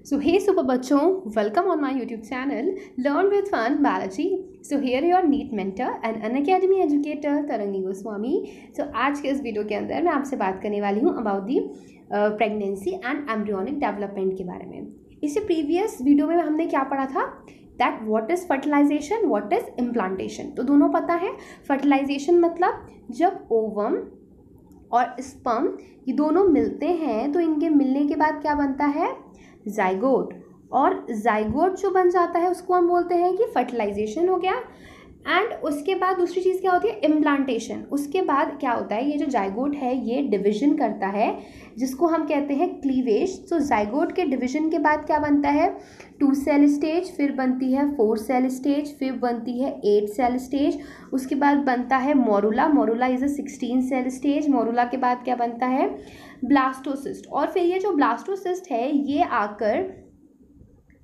So hey super बच्चों, welcome on my YouTube channel Learn with Fun Biology. So here your NEET mentor and Unacademy educator तरंगी Goswami. So आज के इस video के अंदर मैं आपसे बात करने वाली हूँ about the pregnancy and embryonic development के बारे में. इससे प्रीवियस वीडियो में हमने क्या पढ़ा था that what is fertilisation, what is implantation. तो दोनों पता है. फर्टिलाइजेशन मतलब जब ओवम और स्पर्म ये दोनों मिलते हैं तो इनके मिलने के बाद क्या बनता है, जाइगोट. और जाइगोट जो बन जाता है उसको हम बोलते हैं कि फर्टिलाइजेशन हो गया. एंड उसके बाद दूसरी चीज़ क्या होती है, इम्प्लांटेशन. उसके बाद क्या होता है, ये जो जाइगोट है ये डिवीजन करता है जिसको हम कहते हैं क्लीवेज. तो जाइगोट के डिवीजन के बाद क्या बनता है, 2 सेल स्टेज, फिर बनती है 4 सेल स्टेज, फिर बनती है 8 सेल स्टेज. उसके बाद बनता है morula. Morula is a 16 cell stage. Morula के बाद क्या बनता है, ब्लास्टोसिस्ट. और फिर ये जो ब्लास्टोसिस्ट है ये आकर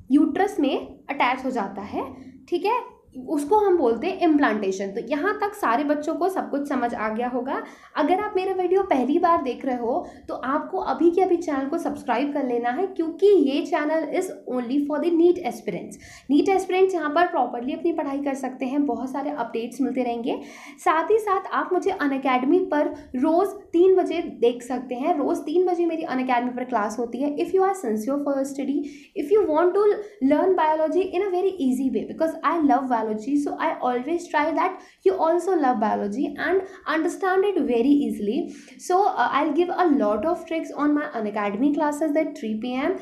यूट्रस में अटैच हो जाता है. ठीक है, उसको हम बोलते हैं इम्प्लांटेशन. तो यहाँ तक सारे बच्चों को सब कुछ समझ आ गया होगा. अगर आप मेरा वीडियो पहली बार देख रहे हो तो आपको अभी के अभी चैनल को सब्सक्राइब कर लेना है, क्योंकि ये channel is only for the NEET aspirants. NEET aspirants यहाँ पर प्रॉपरली अपनी पढ़ाई कर सकते हैं. बहुत सारे अपडेट्स मिलते रहेंगे. साथ ही साथ आप मुझे अनअकैडमी पर रोज़ 3 बजे देख सकते हैं. रोज़ 3 बजे मेरी अनअकैडमी पर क्लास होती है. If you are sincere for your study, if you want to learn biology in a very easy way, because I love biology, so I always try that you also love biology and understand it very easily. So I'll give a lot of tricks on my Unacademy classes at 3 p.m.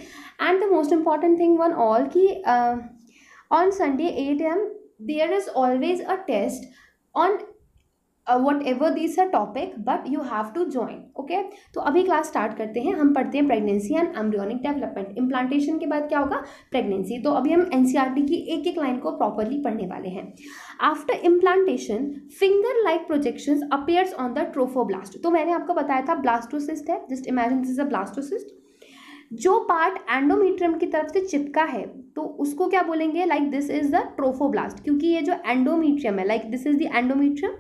and the most important thing one all ki on Sunday 8 a.m. there is always a test on whatever these are topic, but you have to join. okay, तो अभी class start करते हैं. हम पढ़ते हैं pregnancy and embryonic development. Implantation के बाद क्या होगा, प्रेगनेंसी. तो अभी हम एनसीईआरटी की एक एक लाइन को प्रॉपरली पढ़ने वाले हैं. After implantation finger like projections appears on the trophoblast. तो मैंने आपको बताया था ब्लास्टोसिस्ट है. Just imagine this is a blastocyst. जो पार्ट एंडोमीट्रियम की तरफ से चिपका है तो उसको क्या बोलेंगे, like this is the trophoblast, क्योंकि ये जो एंडोमीट्रियम है, like this is the endometrium.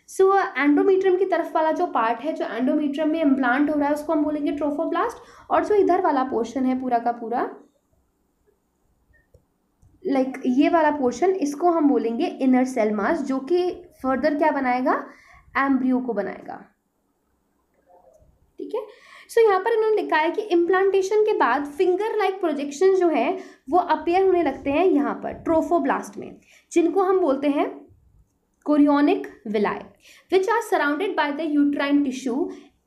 So endometrium की तरफ वाला जो पार्ट है जो एंडोमीट्रियम में इम्प्लांट हो रहा है उसको हम बोलेंगे ट्रोफोब्लास्ट. और जो इधर वाला पोर्शन है पूरा का पूरा, लाइक ये वाला पोर्शन, इसको हम बोलेंगे इनर सेल मास, जो कि फर्दर क्या बनाएगा, एम्ब्रियो को बनाएगा. ठीक है. सो यहाँ पर इन्होंने लिखा है कि इम्प्लांटेशन के बाद फिंगर लाइक प्रोजेक्शन जो है वो अपीयर होने लगते हैं यहाँ पर ट्रोफोब्लास्ट में, जिनको हम बोलते हैं chorionic villi, which are surrounded by the uterine tissue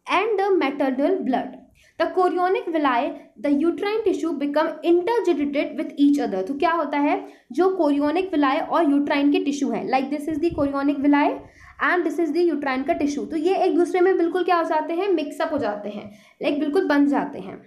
and the maternal blood. The chorionic villi, the uterine tissue become interdigited with each other. तो क्या होता है, जो chorionic villi और uterine के टिश्यू हैं, like this is the chorionic villi and this is the uterine का tissue, तो ये एक दूसरे में बिल्कुल क्या हो जाते हैं, मिक्सअप हो जाते हैं, like बिल्कुल बन जाते हैं.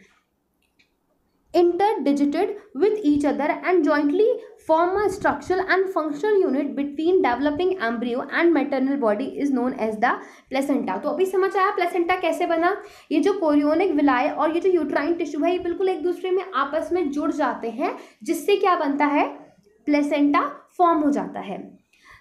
interdigited with each other and jointly form a structural and functional unit between developing embryo and maternal body is known as the placenta. तो अभी समझ आया प्लेसेंटा कैसे बना. ये जो कोरियोनिक विलाय और ये जो यूट्राइन टिश्यू है ये बिल्कुल एक दूसरे में आपस में जुड़ जाते हैं, जिससे क्या बनता है, प्लेसेंटा फॉर्म हो जाता है.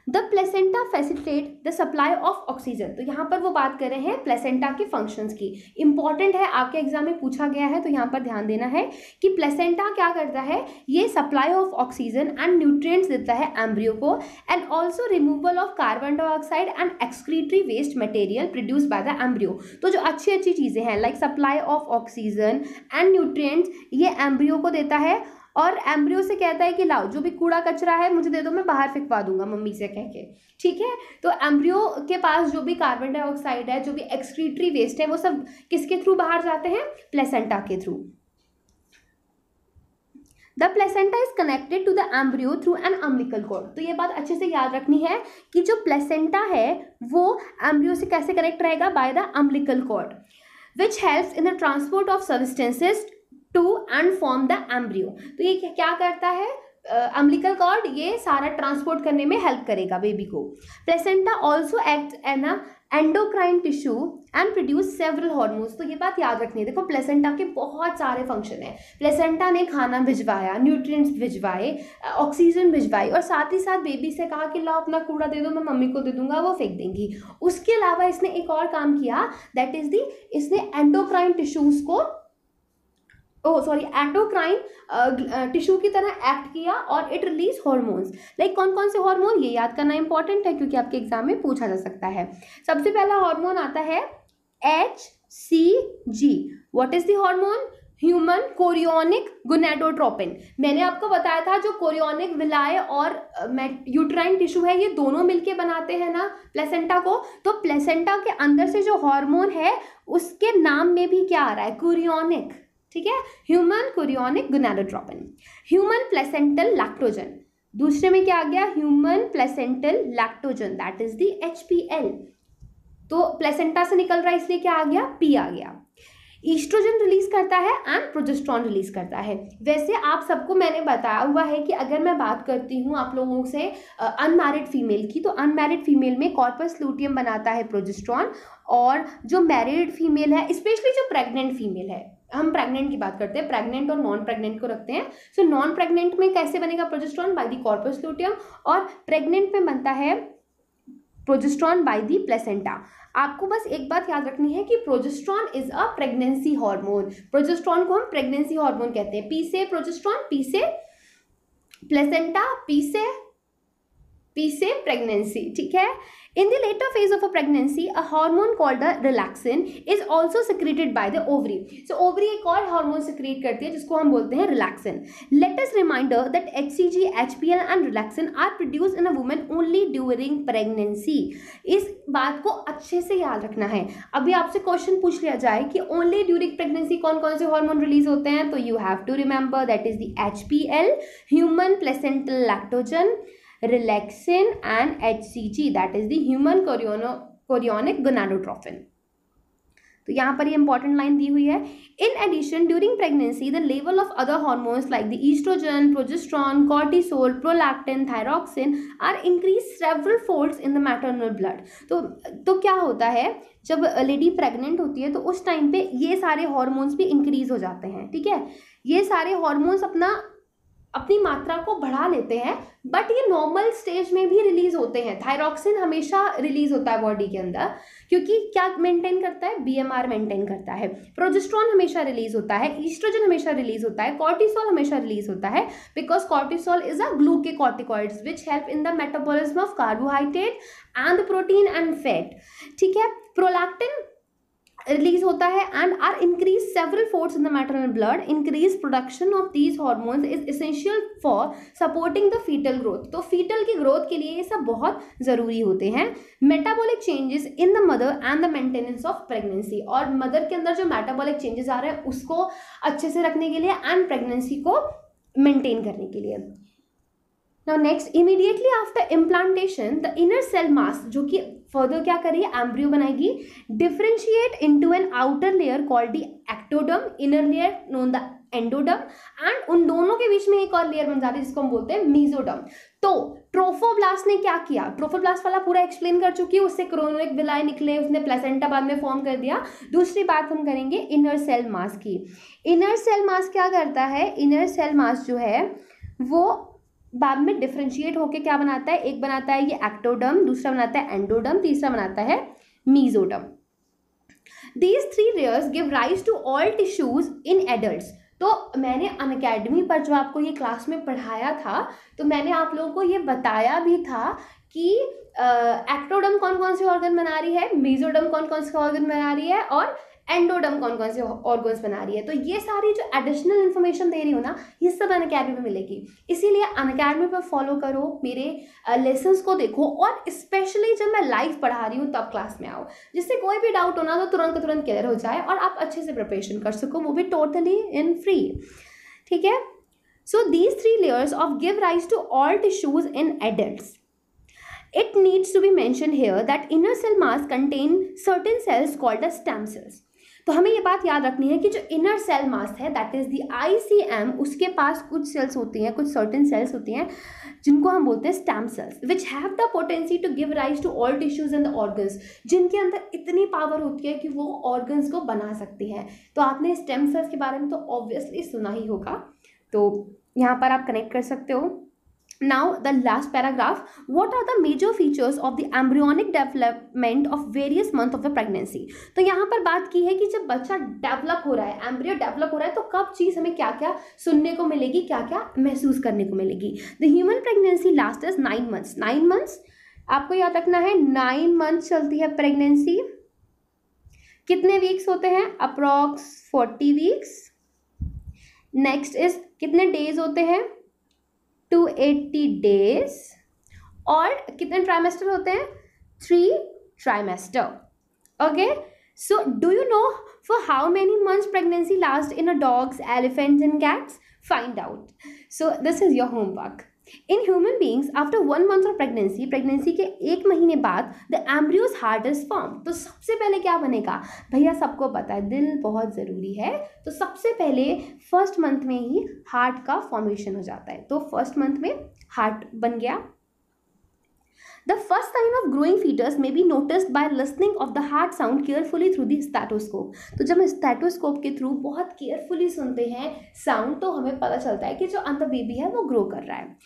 The placenta facilitate the supply of oxygen. तो यहाँ पर वो बात कर रहे हैं प्लेसेंटा के फंक्शंस की. इंपॉर्टेंट है, आपके एग्जाम में पूछा गया है तो यहाँ पर ध्यान देना है कि प्लेसेंटा क्या करता है, ये supply of oxygen and nutrients देता है एम्ब्रियो को, and also removal of carbon dioxide and excretory waste material produce by the embryo. तो जो अच्छी अच्छी चीज़ें हैं like supply of oxygen and nutrients ये एम्ब्रियो को देता है, और एम्ब्रियो से कहता है कि लाओ जो भी कूड़ा कचरा है मुझे दे दो, मैं बाहर फेंकवा दूंगा मम्मी से कह के. ठीक है. तो एम्ब्रियो के पास जो भी कार्बन डाइऑक्साइड है, जो भी एक्सक्रीटरी वेस्ट है, वो सब किसके थ्रू बाहर जाते हैं, प्लेसेंटा के through. The placenta is connected to the embryo through an umbilical cord. तो ये बात अच्छे से याद रखनी है कि जो प्लेसेंटा है वो एम्ब्रियो से कैसे कनेक्ट रहेगा, by the umbilical cord, which helps in the transport of substances to and form the embryo. तो ये क्या करता है, अम्बिलिकल कॉर्ड ये सारा ट्रांसपोर्ट करने में हेल्प करेगा बेबी को. Placenta also act N endocrine tissue and produce several hormones. तो ये बात याद रखनी है. देखो प्लेसेंटा के बहुत सारे फंक्शन है. प्लेसेंटा ने खाना भिजवाया, न्यूट्रिएंट्स भिजवाए, ऑक्सीजन भिजवाई, और साथ ही साथ बेबी से कहा कि ला अपना कूड़ा दे दो, मैं मम्मी को दे दूंगा, वो फेंक देंगी. उसके अलावा इसने एक और काम किया, दैट इज दी, इसने एंडोक्राइन टिश्यूज को एंडोक्राइन टिश्यू की तरह एक्ट किया और इट रिलीज हॉर्मोन्स। लाइक कौन कौन से हार्मोन, ये याद करना इंपॉर्टेंट है क्योंकि आपके एग्जाम में पूछा जा सकता है। सबसे पहला हार्मोन आता है HCG। What is the hormone? Human chorionic gonadotropin. मैंने आपको बताया था जो कोरियोनिक विलाय और यूट्राइन टिश्यू है ये दोनों मिलके बनाते हैं ना प्लेसेंटा को, तो प्लेसेंटा के अंदर से जो हार्मोन है उसके नाम में भी क्या आ रहा है? कोरियोनिक। ठीक है, human chorionic gonadotropin. Human placental lactogen, दूसरे में क्या आ गया? Human placental lactogen, that is the HPL। तो प्लेसेंटा से निकल रहा है इसलिए क्या आ गया? P आ गया। ईस्ट्रोजन रिलीज करता है एंड प्रोजेस्टेरॉन रिलीज करता है। वैसे आप सबको मैंने बताया हुआ है कि अगर मैं बात करती हूँ आप लोगों से अनमैरिड फीमेल की, तो अनमैरिड फीमेल में कॉर्पस लूटियम बनाता है प्रोजेस्टेरॉन, और जो मैरिड फीमेल है, स्पेशली जो प्रेग्नेंट फीमेल है, हम प्रेग्नेंट की बात करते हैं, प्रेग्नेंट और नॉन प्रेग्नेंट को रखते हैं। सो नॉन प्रेग्नेंट में कैसे बनेगा progesterone? By the corpus luteum, और प्रेग्नेंट में बनता है प्रोजेस्टेरॉन बाय द प्लेसेंटा। आपको बस एक बात याद रखनी है कि progesterone is a pregnancy hormone. Progesterone को हम प्रेगनेंसी हार्मोन कहते हैं। P से प्रोजेस्टेरॉन, P से प्लेसेंटा, P से प्रेगनेंसी। ठीक है, in the later phase of a pregnancy a hormone called a relaxin is also secreted by the ovary. So ovary एक और हार्मोन सिक्रेट करती है जिसको हम बोलते हैं relaxin. Let us reminder that HCG, HPL and relaxin are produce in a woman only during pregnancy. इस बात को अच्छे से याद रखना है। अभी आपसे क्वेश्चन पूछ लिया जाए कि ओनली ड्यूरिंग प्रेगनेंसी कौन कौन से हार्मोन रिलीज होते हैं, तो you have to remember that is the HPL, human placental lactogen, relaxin and HCG, that is the human chorionic gonadotropin। तो यहाँ पर ये इंपॉर्टेंट लाइन दी हुई है। In addition during pregnancy the level of other hormones like the oestrogen, progesterone, cortisol, prolactin, thyroxine are increase several folds in the maternal blood. तो क्या होता है, जब लेडी प्रेग्नेंट होती है तो उस टाइम पे ये सारे हार्मोन्स भी इंक्रीज हो जाते हैं। ठीक है, ये सारे हार्मोन्स अपनी मात्रा को बढ़ा लेते हैं, बट ये नॉर्मल स्टेज में भी रिलीज होते हैं। थायरॉक्सिन हमेशा रिलीज होता है बॉडी के अंदर, क्योंकि क्या मेंटेन करता है? BMR मेंटेन करता है। प्रोजेस्टेरॉन हमेशा रिलीज होता है, ईस्ट्रोजन हमेशा रिलीज होता है, कॉर्टिसोल हमेशा रिलीज होता है, because cortisol is a glucocorticoids which help in the metabolism of carbohydrate and protein and fat. ठीक है, प्रोलैक्टिन रिलीज होता है and are increase several folds in the maternal blood. Increase production of these hormones is essential for supporting the fetal growth. तो fetal की growth के लिए ये सब बहुत जरूरी होते हैं। Metabolic changes in the mother and the maintenance of pregnancy, और मदर के अंदर जो मेटाबॉलिक चेंजेस आ रहे हैं उसको अच्छे से रखने के लिए एंड प्रेगनेंसी को मेंटेन करने के लिए। Now next, immediately after implantation, the inner cell mass, जो कि फर्दर क्या करेगी? एम्ब्रियो बनाएगी, differentiate into an outer layer called the ectoderm, inner layer known the endoderm, and उन दोनों के बीच में एक और लेयर बन जाती है जिसको हम बोलते हैं मीजोडर्म। तो ट्रोफोब्लास्ट ने क्या किया? ट्रोफोब्लास्ट वाला पूरा एक्सप्लेन कर चुकी है, उससे क्रोनिक विलाय निकले, उसने प्लेसेंटा बाद में फॉर्म कर दिया। दूसरी बात हम करेंगे इनर सेल मास की। इनर सेल मास क्या करता है? इनर सेल मास जो है वो बाद में डिफरेंशिएट होके क्या बनाता है? एक बनाता है ये एक्टोडर्म, दूसरा बनाता है एंडोडर्म, तीसरा बनाता है mesoderm. These three layers give rise to all tissues in adults। तो मैंने अनअकैडमी पर जो आपको ये क्लास में पढ़ाया था, तो मैंने आप लोगों को ये बताया भी था कि एक्टोडर्म कौन कौन से ऑर्गन बना रही है, मीजोडर्म कौन कौन से ऑर्गन बना रही है, और एंडोडर्म कौन कौन से ऑर्गन्स बना रही है। तो ये सारी जो एडिशनल इन्फॉर्मेशन दे रही हो ना, ये सब अनअकैडमी में मिलेगी। इसीलिए अनअकैडमी पर फॉलो करो, मेरे लेसन्स को देखो, और स्पेशली जब मैं लाइव पढ़ा रही हूँ तब क्लास में आओ, जिससे कोई भी डाउट होना तो तुरंत का तुरंत क्लियर हो जाए और आप अच्छे से प्रिपरेशन कर सको, वो भी टोटली इन फ्री। ठीक है, so these 3 layers of give rise to all tissues in adults. It needs to be mentioned here that inner cell mass contain certain cells called as stem cells। तो हमें ये बात याद रखनी है कि जो इनर सेल मास है दैट इज द ICM, उसके पास कुछ सेल्स होती हैं, कुछ सर्टेन सेल्स होती हैं जिनको हम बोलते हैं stem cells, which have the potency to give rise to all tissues and the organs, जिनके अंदर इतनी पावर होती है कि वो ऑर्गन्स को बना सकती हैं। तो आपने स्टेम सेल्स के बारे में तो ऑब्वियसली सुना ही होगा, तो यहाँ पर आप कनेक्ट कर सकते हो। Now the last paragraph, what are the major features of the embryonic development of various months of the pregnancy। तो यहाँ पर बात की है कि जब बच्चा डेवलप हो रहा है, एम्ब्रियो डेवलप हो रहा है, तो कब चीज हमें क्या क्या सुनने को मिलेगी, क्या क्या महसूस करने को मिलेगी। The human pregnancy last is 9 months। 9 months आपको याद रखना है, 9 months चलती है प्रेगनेंसी। कितने वीक्स होते हैं, अप्रॉक्स 40 वीक्स। नेक्स्ट इज कितने डेज होते हैं, 280 डेज। और कितने ट्राइमेस्टर होते हैं, 3 trimester. Okay, so do you know for how many months pregnancy last in a dogs, elephants and cats? Find out. So this is your homework. In human beings after 1 month of pregnancy के 1 महीने बाद the embryos heart is form. तो सबसे पहले क्या बनेगा भैया, सबको पता है दिल बहुत ज़रूरी है, तो सबसे पहले फर्स्ट मंथ में ही हार्ट का फॉर्मेशन हो जाता है। तो फर्स्ट मंथ में हार्ट बन गया। The first sign of growing fetus may be noticed by listening of the heart sound carefully through the stethoscope। तो जब हम स्टेथोस्कोप के थ्रू बहुत केयरफुली सुनते हैं साउंड, तो हमें पता चलता है कि जो अंदर बेबी है वो ग्रो कर रहा है।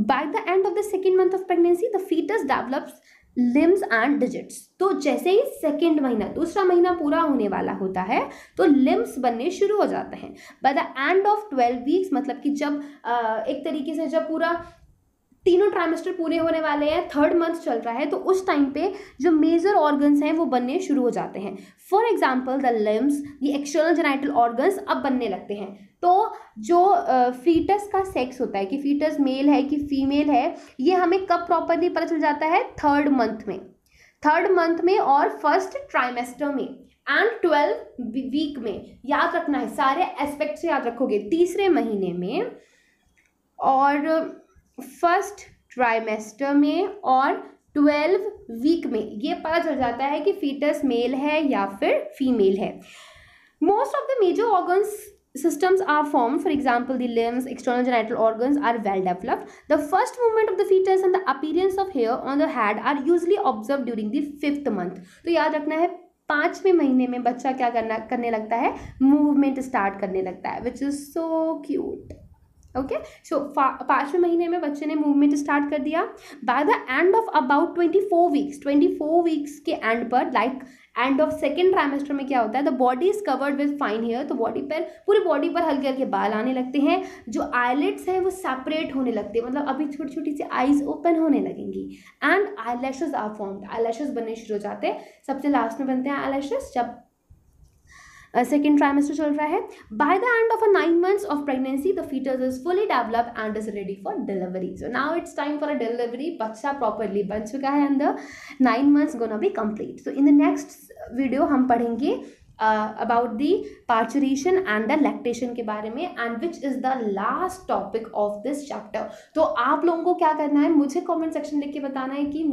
By the end of the 2nd month of pregnancy, the fetus develops limbs and digits। तो जैसे ही 2nd महीना, दूसरा महीना पूरा होने वाला होता है, तो लिम्स बनने शुरू हो जाते हैं। By the end of 12 weeks, मतलब कि जब एक तरीके से जब पूरा तीनों ट्राइमेस्टर पूरे होने वाले हैं, 3rd month चल रहा है, तो उस टाइम पे जो मेजर ऑर्गन्स हैं वो बनने शुरू हो जाते हैं। For example the limbs, the external genital organs अब बनने लगते हैं। तो जो फीटस का सेक्स होता है कि फीटस मेल है कि फीमेल है, ये हमें कब प्रॉपरली पता चल जाता है, 3rd month में। 3rd month में और 1st ट्राइमेस्टर में एंड 12 वीक में। याद रखना है, सारे एस्पेक्ट से याद रखोगे, तीसरे महीने में और 1st ट्राइमेस्टर में और 12 वीक में ये पता चल जाता है कि फीटस मेल है या फिर फीमेल है। Most of the major organs systems are formed. For example, the limbs, external genital organs are well developed. The first movement of the fetus and the appearance of hair on the head are usually observed during the 5th month। तो याद रखना है, 5वें महीने में बच्चा क्या करने लगता है, मूवमेंट स्टार्ट करने लगता है, which is so cute. Okay, so 5वें महीने में बच्चे ने मूवमेंट स्टार्ट कर दिया। By the end of about 24 weeks के एंड पर, like end of 2nd trimester में क्या होता है, the body is covered with fine hair. तो पूरी बॉडी पर हल्के हल्के बाल आने लगते हैं। जो आईलिड्स हैं वो सेपरेट होने लगते हैं, मतलब अभी छोटी छोटी सी आईज ओपन होने लगेंगी। And eyelashes are formed, eyelashes बनने शुरू हो जाते हैं। सबसे लास्ट में बनते हैं आईलैशेस जब 2nd ट्राइमेस्टर चल रहा है। By the end of 9 months of pregnancy the foetus is fully developed and is ready for delivery. So now it's time for a delivery. बच्चा प्रॉपरली बन चुका है अंदर, 9 months gonna be complete. So in the next video हम पढ़ेंगे about the parturition and the lactation के बारे में, and which is the last topic of this chapter. तो आप लोगों को क्या करना है, मुझे कमेंट सेक्शन लिख के बताना है कि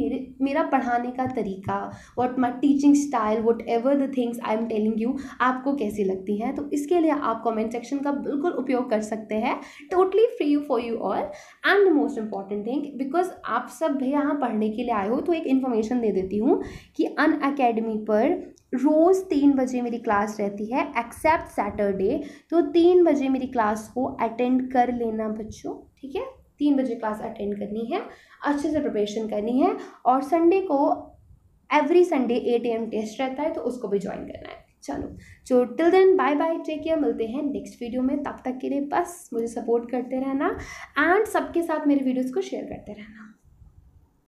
मेरा पढ़ाने का तरीका, what my teaching style, what ever the things I am telling you, आपको कैसी लगती हैं। तो इसके लिए आप कमेंट सेक्शन का बिल्कुल उपयोग कर सकते हैं, totally free for you all. And the most important thing, because आप सब भी यहाँ पढ़ने के लिए आए हो, तो एक इन्फॉर्मेशन दे देती हूँ कि अनअकैडमी पर रोज़ 3 बजे मेरी क्लास रहती है, एक्सेप्ट सैटरडे। तो 3 बजे मेरी क्लास को अटेंड कर लेना बच्चों, ठीक है। 3 बजे क्लास अटेंड करनी है, अच्छे से प्रिपरेशन करनी है। और संडे को एवरी संडे 8 AM टेस्ट रहता है, तो उसको भी ज्वाइन करना है। चलो, जो till then bye bye, take care, मिलते हैं नेक्स्ट वीडियो में। तब तक के लिए बस मुझे सपोर्ट करते रहना एंड सबके साथ मेरे वीडियोज़ को शेयर करते रहना।